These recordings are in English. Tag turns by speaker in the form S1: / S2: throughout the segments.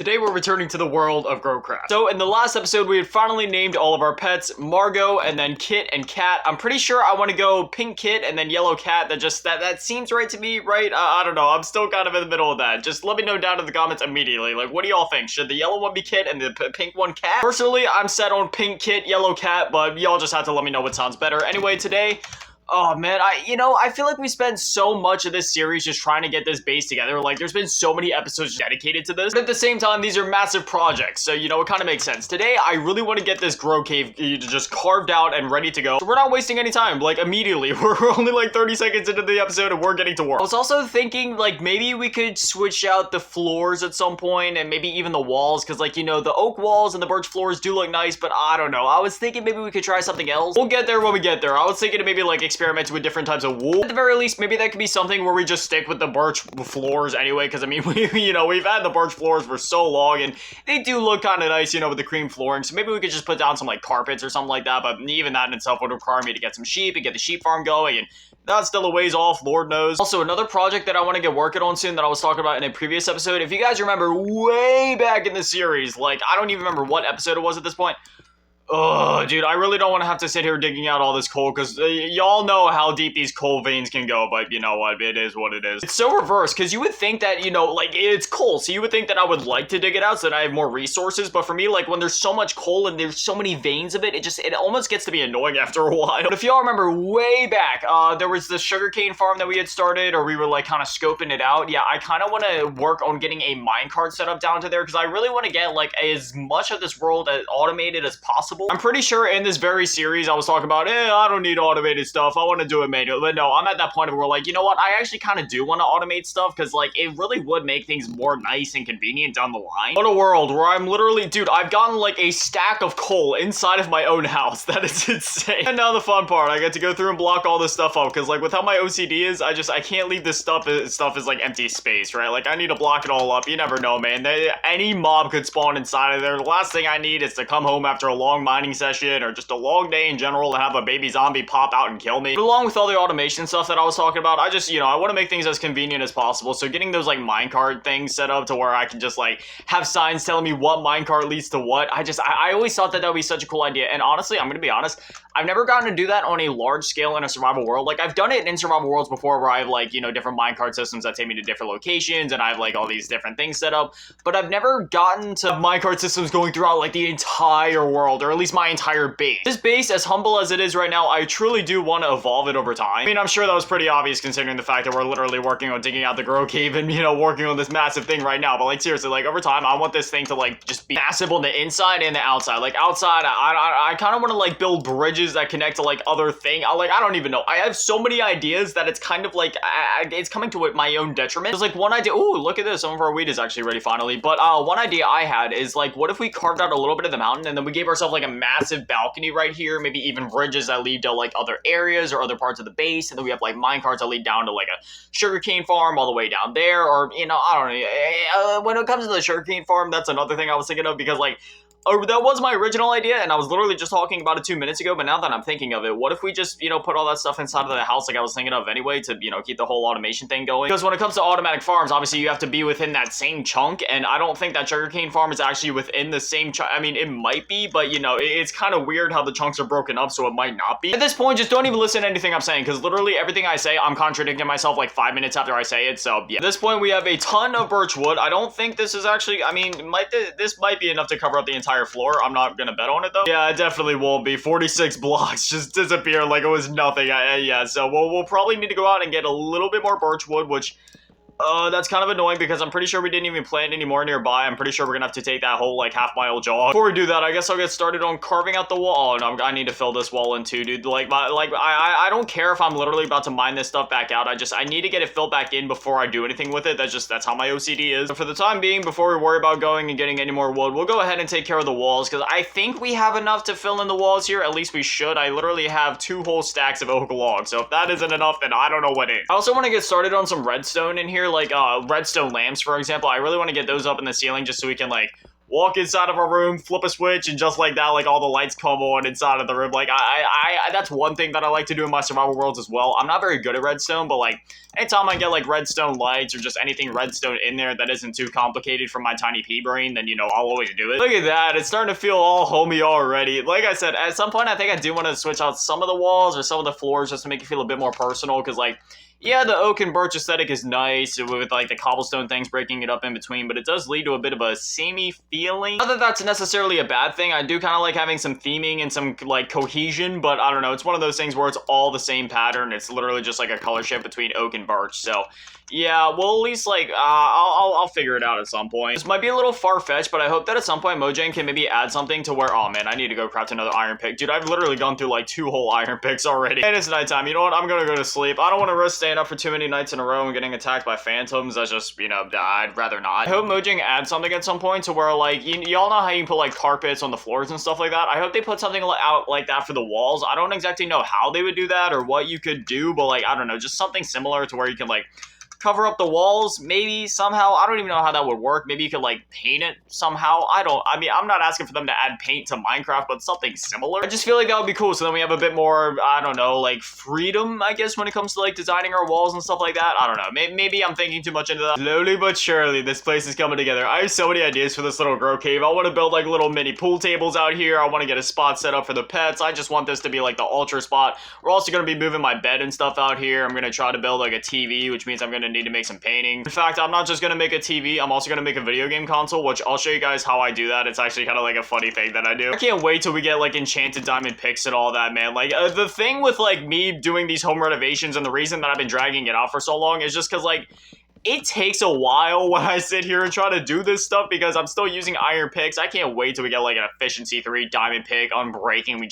S1: Today we're returning to the world of GroCraft. So in the last episode we had finally named all of our pets Margot and then Kit and Cat. I'm pretty sure I want to go Pink Kit and then Yellow Cat. That seems right to me, right? I don't know. I'm still kind of in the middle of that. Just let me know down in the comments immediately. Like, what do y'all think? Should the yellow one be Kit and the pink one Cat? Personally, I'm set on Pink Kit, Yellow Cat, but y'all just have to let me know what sounds better. Anyway, today, oh man, I feel like we spent so much of this series just trying to get this base together. Like, there's been so many episodes dedicated to this, but at the same time, these are massive projects, so it kind of makes sense. Today, I really want to get this grow cave just carved out and ready to go. So we're not wasting any time, like, immediately. We're only like 30 seconds into the episode and we're getting to work. I was also thinking, like, maybe we could switch out the floors at some point and maybe even the walls, because, like, the oak walls and the birch floors do look nice, but I don't know. I was thinking maybe we could try something else. We'll get there when we get there. I was thinking to maybe, like, experiment with different types of wool. At the very least, maybe that could be something where we just stick with the birch floors anyway, because I mean, we've had the birch floors for so long, and they do look kind of nice, with the cream flooring, so maybe we could just put down some, like, carpets or something like that, but even that in itself would require me to get some sheep and get the sheep farm going, and that's still a ways off, Lord knows. Also, another project that I want to get working on soon that I was talking about in a previous episode, if you guys remember way back in the series, like, I don't even remember what episode it was at this point. Oh, dude, I really don't want to have to sit here digging out all this coal, because y'all know how deep these coal veins can go, but you know what, it is what it is. It's so reverse, because you would think that, like, it's coal, so you would think that I would like to dig it out so that I have more resources, but for me, like, when there's so much coal and there's so many veins of it, it almost gets to be annoying after a while. But if y'all remember way back, there was the sugarcane farm that we had started, or we were, like, kind of scoping it out. Yeah, I kind of want to work on getting a minecart set up down to there, because I really want to get, like, as much of this world as automated as possible. I'm pretty sure in this very series I was talking about, I don't need automated stuff, I want to do it manually, but no, I'm at that point where, like, you know what, I actually kind of do want to automate stuff, because, like, it really would make things more nice and convenient down the line. What a world where I'm literally, dude, I've gotten, like, a stack of coal inside of my own house. That is insane. And now the fun part, I get to go through and block all this stuff up, because, like, with how my OCD is, I can't leave this stuff as, like, empty space, right? Like, I need to block it all up. You never know, man. Any mob could spawn inside of there. The last thing I need is to come home after a long mining session or just a long day in general and have a baby zombie pop out and kill me. But along with all the automation stuff that I was talking about, I just, I want to make things as convenient as possible. So getting those, like, minecart things set up to where I can just, like, have signs telling me what minecart leads to what. I always thought that would be such a cool idea. And honestly, I'm going to be honest, I've never gotten to do that on a large scale in a survival world. Like, I've done it in survival worlds before where I have, like, different minecart systems that take me to different locations and I have, like, all these different things set up. But I've never gotten to minecart systems going throughout, like, the entire world, or at least my entire base. This base, as humble as it is right now, I truly do want to evolve it over time. I mean, I'm sure that was pretty obvious considering the fact that we're literally working on digging out the grow cave and, working on this massive thing right now. But, like, seriously, like, over time, I want this thing to, like, just be massive on the inside and the outside. Like, outside, I kind of want to, like, build bridges that connect to, like, other things. I don't even know. I have so many ideas that it's kind of, like, it's coming to my own detriment. There's, like, one idea. Ooh, look at this. Some of our wheat is actually ready finally. But one idea I had is, like, what if we carved out a little bit of the mountain and then we gave ourselves, like, a massive balcony right here, maybe even bridges that lead to, like, other areas or other parts of the base, and then we have, like, minecarts that lead down to, like, a sugarcane farm all the way down there, or, I don't know, when it comes to the sugarcane farm, that's another thing I was thinking of, because, like, that was my original idea, and I was literally just talking about it 2 minutes ago, but now that I'm thinking of it, what if we just, put all that stuff inside of the house like I was thinking of anyway to, keep the whole automation thing going? Because when it comes to automatic farms, obviously you have to be within that same chunk, and I don't think that sugarcane farm is actually within the same chunk. I mean, it might be, but, it's kind of weird how the chunks are broken up, so it might not be. At this point, just don't even listen to anything I'm saying, because literally everything I say, I'm contradicting myself like 5 minutes after I say it, so yeah. At this point, we have a ton of birch wood. I don't think this is actually, I mean, this might be enough to cover up the entire floor. I'm not gonna bet on it though. Yeah, it definitely won't be. 46 blocks just disappear like it was nothing. Yeah, so we'll probably need to go out and get a little bit more birch wood, which that's kind of annoying because I'm pretty sure we didn't even plant any more nearby. I'm pretty sure we're gonna have to take that whole, like, half-mile jog. Before we do that, I guess I'll get started on carving out the wall. Oh, no, I need to fill this wall in too, dude. I don't care if I'm literally about to mine this stuff back out. I need to get it filled back in before I do anything with it. That's how my OCD is. But for the time being, before we worry about going and getting any more wood, we'll go ahead and take care of the walls, because I think we have enough to fill in the walls here. At least we should. I literally have 2 whole stacks of oak logs, so if that isn't enough, then I don't know what is. I also want to get started on some redstone in here, like, redstone lamps, for example. I really want to get those up in the ceiling just so we can, like, walk inside of a room, flip a switch, and just like that, like all the lights come on inside of the room. Like that's one thing that I like to do in my survival worlds as well. I'm not very good at redstone, but like anytime I get like redstone lights or just anything redstone in there that isn't too complicated for my tiny pea brain, then I'll always do it. Look at that, it's starting to feel all homey already. Like I said, at some point I think I do want to switch out some of the walls or some of the floors just to make it feel a bit more personal, because like, yeah, the oak and birch aesthetic is nice with like the cobblestone things breaking it up in between, but it does lead to a bit of a samey feeling. Not that that's necessarily a bad thing. I do kind of like having some theming and some like cohesion, but I don't know. It's one of those things where it's all the same pattern. It's literally just like a color shift between oak and birch. So yeah, well, at least like I'll figure it out at some point. This might be a little far-fetched, but I hope that at some point Mojang can maybe add something to where, oh man, I need to go craft another iron pick. Dude, I've literally gone through like 2 whole iron picks already. And it's nighttime. You know what? I'm gonna go to sleep. I don't want to risk staying up for too many nights in a row and getting attacked by phantoms. That's just, I'd rather not. I hope Mojang adds something at some point to where like, y'all know how you can put like carpets on the floors and stuff like that. I hope they put something out like that for the walls. I don't exactly know how they would do that or what you could do, but like, I don't know, just something similar to where you can like cover up the walls, maybe, somehow. I don't even know how that would work. Maybe you could, like, paint it somehow. I'm not asking for them to add paint to Minecraft, but something similar. I just feel like that would be cool, so then we have a bit more, I don't know, like, freedom, I guess, when it comes to, like, designing our walls and stuff like that. I don't know. Maybe I'm thinking too much into that. Slowly but surely, this place is coming together. I have so many ideas for this little grow cave. I want to build, like, little mini pool tables out here. I want to get a spot set up for the pets. I just want this to be, like, the ultra spot. We're also going to be moving my bed and stuff out here. I'm going to try to build, like, a TV, which means I'm going to need to make some painting. In fact, I'm not just gonna make a TV, I'm also gonna make a video game console, which I'll show you guys how I do that. It's actually kind of like a funny thing that I do. I can't wait till we get like enchanted diamond picks and all that, man. Like the thing with like me doing these home renovations and the reason that I've been dragging it out for so long is just because like it takes a while when I sit here and try to do this stuff because I'm still using iron picks. I can't wait till we get like an efficiency 3 diamond pick, unbreaking.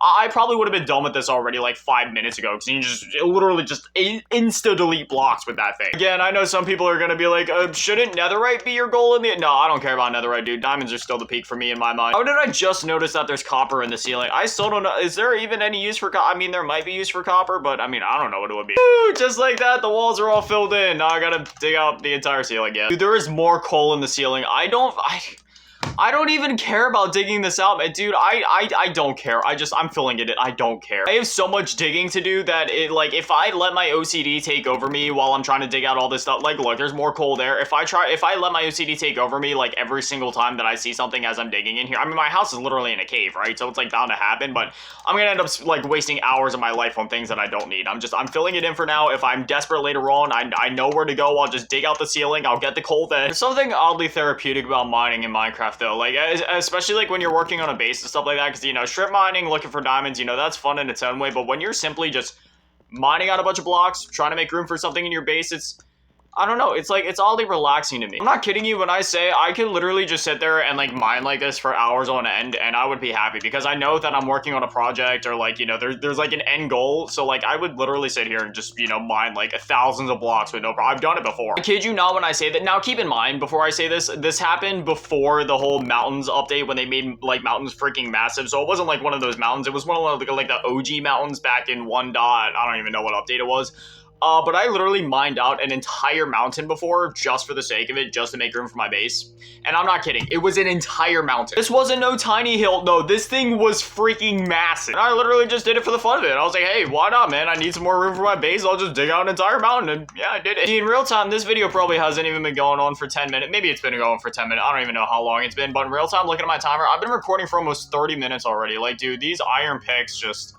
S1: I probably would have been done with this already like 5 minutes ago because you just literally just insta delete blocks with that thing. Again, I know some people are gonna be like, shouldn't netherite be your goal in the? No, I don't care about netherite, dude. Diamonds are still the peak for me in my mind. How did I just notice that there's copper in the ceiling? I still don't know. Is there even any use for copper? I mean, there might be use for copper, but I mean, I don't know what it would be. Woo, just like that, the walls are all filled in. Now I gotta dig out the entire ceiling again. Dude, there is more coal in the ceiling. I don't even care about digging this out, man. Dude, I don't care. I'm filling it in. I don't care. I have so much digging to do that it, like, if I let my OCD take over me while I'm trying to dig out all this stuff, like, look, there's more coal there. If I let my OCD take over me, like, every single time that I see something as I'm digging in here, I mean, my house is literally in a cave, right? So it's, like, bound to happen, but I'm gonna end up, like, wasting hours of my life on things that I don't need. I'm filling it in for now. If I'm desperate later on, I know where to go. I'll just dig out the ceiling. I'll get the coal then. There's something oddly therapeutic about mining in Minecraft, though. Like, especially like when you're working on a base and stuff like that, because strip mining, looking for diamonds, that's fun in its own way, but when you're simply just mining out a bunch of blocks, trying to make room for something in your base, I don't know, it's oddly relaxing to me. I'm not kidding you when I say I can literally just sit there and like mine like this for hours on end and I would be happy because I know that I'm working on a project or like, there's like an end goal. So like I would literally sit here and just, mine like thousands of blocks with no problem. I've done it before. I kid you not when I say that. Now keep in mind, before I say this happened before the whole mountains update when they made like mountains freaking massive. So it wasn't like one of those mountains. It was one of like the OG mountains back in 1. I don't even know what update it was. But I literally mined out an entire mountain before just for the sake of it, just to make room for my base. And I'm not kidding. It was an entire mountain. This wasn't no tiny hill. No, this thing was freaking massive. And I literally just did it for the fun of it. I was like, hey, why not, man? I need some more room for my base. I'll just dig out an entire mountain. And yeah, I did it. In real time, this video probably hasn't even been going on for 10 minutes. Maybe it's been going for 10 minutes. I don't even know how long it's been. But in real time, looking at my timer, I've been recording for almost 30 minutes already. Like, dude, these iron picks just...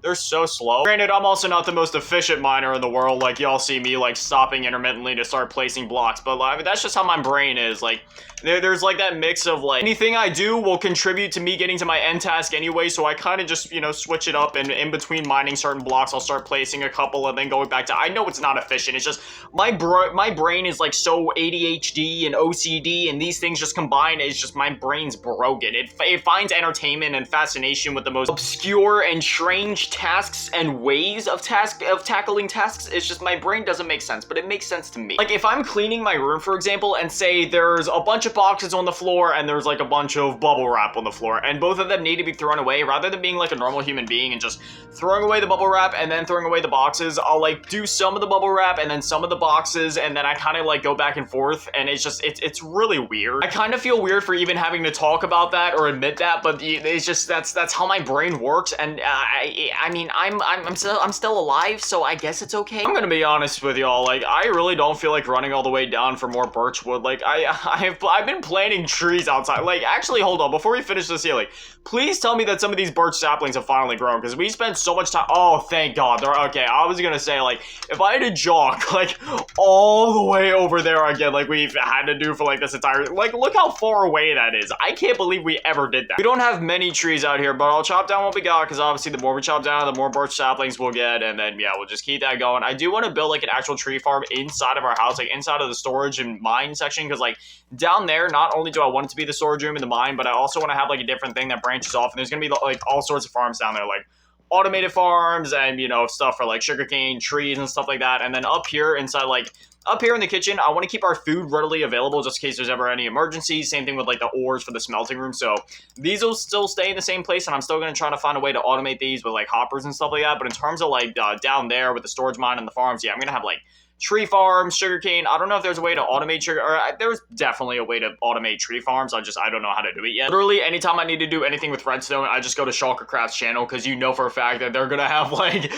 S1: they're so slow. Granted, I'm also not the most efficient miner in the world. Like, y'all see me, like, stopping intermittently to start placing blocks. But, I mean, that's just how my brain is. Like, there's, like, that mix of, like, anything I do will contribute to me getting to my end task anyway. So I kind of just, switch it up. And in between mining certain blocks, I'll start placing a couple and then going back to... I know it's not efficient. It's just, my brain is, like, so ADHD and OCD. And these things just combine. It's just, my brain's broken. It finds entertainment and fascination with the most obscure and strange change tasks and ways of tackling tasks. It's just my brain doesn't make sense, but it makes sense to me. Like if I'm cleaning my room, for example, and say there's a bunch of boxes on the floor and there's like a bunch of bubble wrap on the floor, and both of them need to be thrown away, rather than being like a normal human being and just throwing away the bubble wrap and then throwing away the boxes, I'll like do some of the bubble wrap and then some of the boxes, and then I kind of like go back and forth, and it's just it's really weird. I kind of feel weird for even having to talk about that or admit that, but it's just that's how my brain works, and I mean I'm still alive, so I guess it's okay. I'm gonna be honest with y'all, like I really don't feel like running all the way down for more birch wood. Like I've been planting trees outside. Like actually, hold on, before we finish this ceiling, please tell me that some of these birch saplings have finally grown, because we spent so much time. Oh, thank God. They're okay. I was gonna say, like, if I had to jog like all the way over there again, like we've had to do for like this entire, like, look how far away that is. I can't believe we ever did that. We don't have many trees out here, but I'll chop down what we got, because obviously the more we chop down, the more birch saplings we'll get, and then yeah, we'll just keep that going. I do want to build like an actual tree farm inside of our house, like inside of the storage and mine section, because like down there, not only do I want it to be the storage room and the mine, but I also want to have like a different thing that branches off, and there's gonna be like all sorts of farms down there, like automated farms and, you know, stuff for like sugarcane trees and stuff like that. And then up here inside, like up here in the kitchen, I want to keep our food readily available just in case there's ever any emergencies. Same thing with like the ores for the smelting room. So these will still stay in the same place, and I'm still going to try to find a way to automate these with like hoppers and stuff like that. But in terms of like down there with the storage mine and the farms, yeah, I'm going to have like tree farms, sugarcane. I don't know if there's a way to automate sugar, or there's definitely a way to automate tree farms. I don't know how to do it yet. Literally, anytime I need to do anything with redstone, I just go to GroCraft's channel, because you know for a fact that they're gonna have like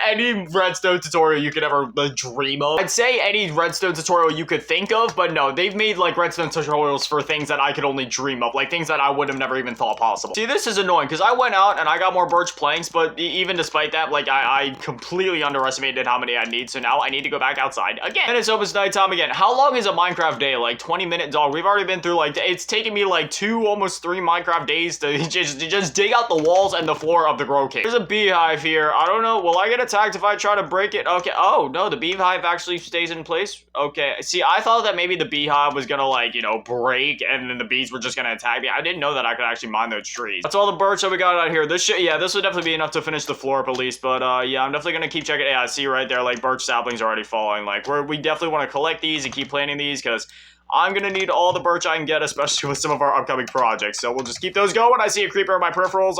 S1: any redstone tutorial you could ever dream of. I'd say any redstone tutorial you could think of, but no, they've made like redstone tutorials for things that I could only dream of, like things that I would have never even thought possible. See, this is annoying, because I went out and I got more birch planks, but even despite that, like I completely underestimated how many I need, so now I need to go back outside again, and it's almost nighttime again. How long is a Minecraft day? Like 20 minutes, dog. We've already been through like, it's taken me like 2, almost 3 Minecraft days to just dig out the walls and the floor of the grow cave. There's a beehive here. I don't know, will I get attacked if I try to break it? Okay, oh no, the beehive actually stays in place. Okay, see, I thought that maybe the beehive was gonna like, you know, break and then the bees were just gonna attack me. I didn't know that I could actually mine those trees. That's all the birch that we got out here. This shit, yeah, this would definitely be enough to finish the floor up at least, but yeah, I'm definitely gonna keep checking. Yeah, I see right there, like birch saplings are already falling. Like we definitely want to collect these and keep planting these, because I'm going to need all the birch I can get, especially with some of our upcoming projects. So we'll just keep those going. I see a creeper in my peripherals.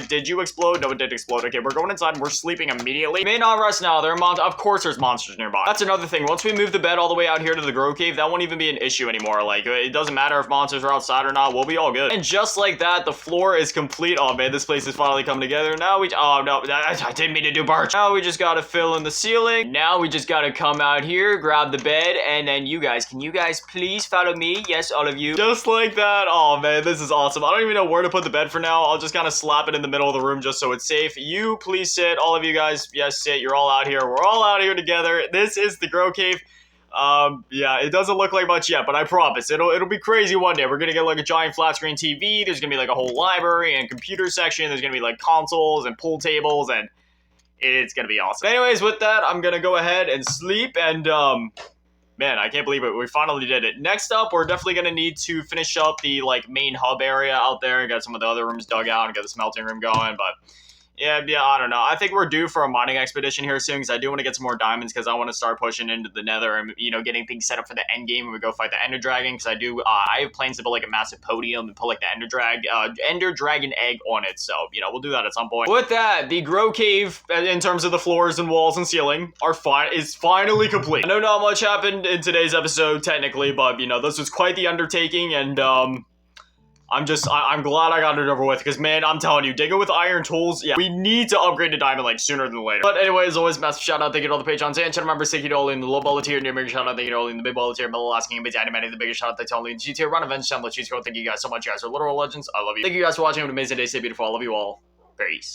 S1: Did you explode? No, it did explode. Okay, we're going inside and we're sleeping immediately. May not rest now. There are of course there's monsters nearby. That's another thing. Once we move the bed all the way out here to the grow cave, that won't even be an issue anymore. Like, it doesn't matter if monsters are outside or not. We'll be all good. And just like that, the floor is complete. Oh man, this place is finally coming together. Now oh no, I didn't mean to do birch. Now we just got to fill in the ceiling. Now we just got to come out here, grab the bed, and then can you guys please follow me? Yes, all of you. Just like that. Oh man, this is awesome. I don't even know where to put the bed for now. I'll just kind of slap it in the middle of the room just so it's safe. You please sit. All of you guys, yes, sit. You're all out here. We're all out here together. This is the grow cave. Yeah, it doesn't look like much yet, but I promise it'll be crazy one day. We're gonna get like a giant flat screen TV. There's gonna be like a whole library and computer section. There's gonna be like consoles and pool tables, and it's gonna be awesome. Anyways, with that, I'm gonna go ahead and sleep, and man, I can't believe it. We finally did it. Next up, we're definitely going to need to finish up the like main hub area out there. Got some of the other rooms dug out and get the smelting room going, but yeah, I don't know. I think we're due for a mining expedition here soon, because I do want to get some more diamonds, because I want to start pushing into the nether and, you know, getting things set up for the end game when we go fight the ender dragon, because I have plans to build like a massive podium and put like the ender dragon egg on it, so, you know, we'll do that at some point. With that, the grow cave, in terms of the floors and walls and ceiling, is finally complete. I know not much happened in today's episode, technically, but, you know, this was quite the undertaking, and, I'm glad I got it over with, because man, I'm telling you, digging with iron tools, yeah, we need to upgrade to diamond like sooner than later. But anyways, as always, massive shout out, thank you to all the Patreons and channel members, thank you to all in the low ball tier, near big shout out, thank you to all in the big ball tier, middle asking, and anime, the biggest shout out, thank you to all in the G tier, run events, channel, cheese code, thank you guys so much, you guys are literal legends, I love you. Thank you guys for watching, have an amazing day, stay beautiful, I love you all, peace.